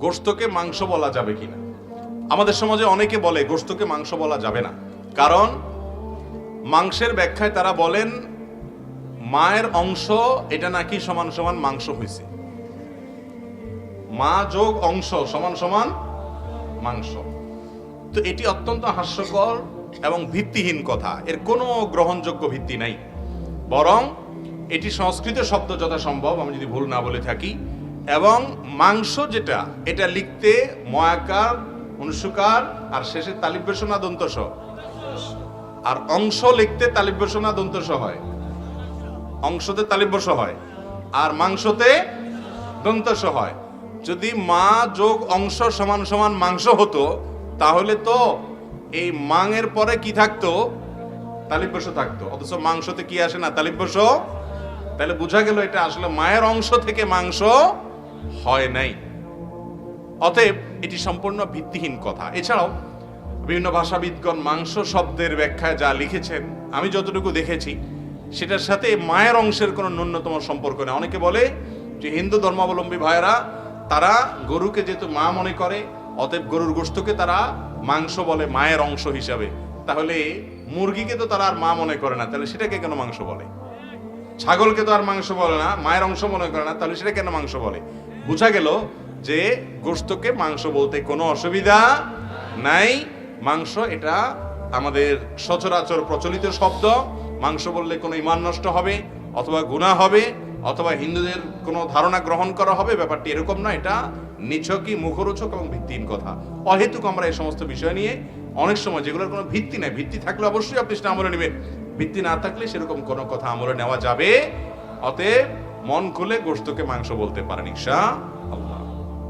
গোশতকে মাংস বলা যাবে কিনা। আমাদের সমাজে অনেকে বলে গোশতকে মাংস বলা যাবে না, কারণ মাংসের ব্যাখ্যায় তারা বলেন মায়ের অংশ এটা নাকি সমান সমান মাংস হয়েছে, মা যোগ অংশ সমান সমান মাংস। তো এটি অত্যন্ত হাস্যকর এবং ভিত্তিহীন কথা, এর কোনো গ্রহণযোগ্য ভিত্তি নাই। বরং এটি সংস্কৃত শব্দ যথাসম্ভব, আমি যদি ভুল না বলে থাকি, এবং মাংস যেটা এটা লিখতে ময়াকার, অনুসুকার আর শেষে তালিব বেশনা দন্তস, আর অংশ লিখতে তালিব বেশনা দন্তস হয়, অংশতে তালিব বস হয় আর মাংসতে দন্তস হয়। যদি মা যোগ অংশ সমান সমান মাংস হতো তাহলে তো এই মাংয়ের পরে কি থাকতো, তালিব বস থাকতো, অথচ মাংসতে কি আসে না, তালিব বস। তাহলে বোঝা গেল এটা আসলে মায়ের অংশ থেকে মাংস হয় নাই। অতএব এটি সম্পূর্ণ ভিত্তিহীন কথা। এছাড়াও বিভিন্ন ভাষাবিদগণ মাংস শব্দের ব্যাখ্যায় যা লিখেছেন, আমি যতটুকু দেখেছি সেটার সাথে মায়ের অংশের কোনো ন্যূনতম সম্পর্ক নেই। অনেকে বলে যে হিন্দু ধর্মাবলম্বী ভাইয়েরা তারা গরুকে যেহেতু মা মনে করে, অতএব গরুর গোশতকে তারা মাংস বলে মায়ের অংশ হিসাবে। তাহলে মুরগিকে তো তারা আর মা মনে করে না, তাহলে সেটাকে কেন মাংস বলে? ছাগলকে তো আর মাংস বলে না, মায়ের অংশ মনে করে না, তাহলে সেটা কেন মাংস বলে? বোঝা গেল যে গোশতকে মাংস বলতে কোনো অসুবিধা নাই। মাংস এটা আমাদের সচরাচর প্রচলিত শব্দ। মাংস বললে কোনো ঈমান নষ্ট হবে অথবা গুনাহ হবে অথবা হিন্দুদের কোনো ধারণা গ্রহণ করা হবে, ব্যাপারটি এরকম না। এটা নিছকই মুখরোচক এবং ভিত্তিহীন কথা। অহেতুক আমরা এই সমস্ত বিষয় নিয়ে অনেক সময় যেগুলোর কোনো ভিত্তি নাই, ভিত্তি থাকলে অবশ্যই আপনি সেটা আমলে নেবেন, ভিত্তি না থাকলে সেরকম কোনো কথা আমলে নেওয়া যাবে। অতএব মন খুলে গোশতকে মাংস বলতে পারেন ইনশাআল্লাহ।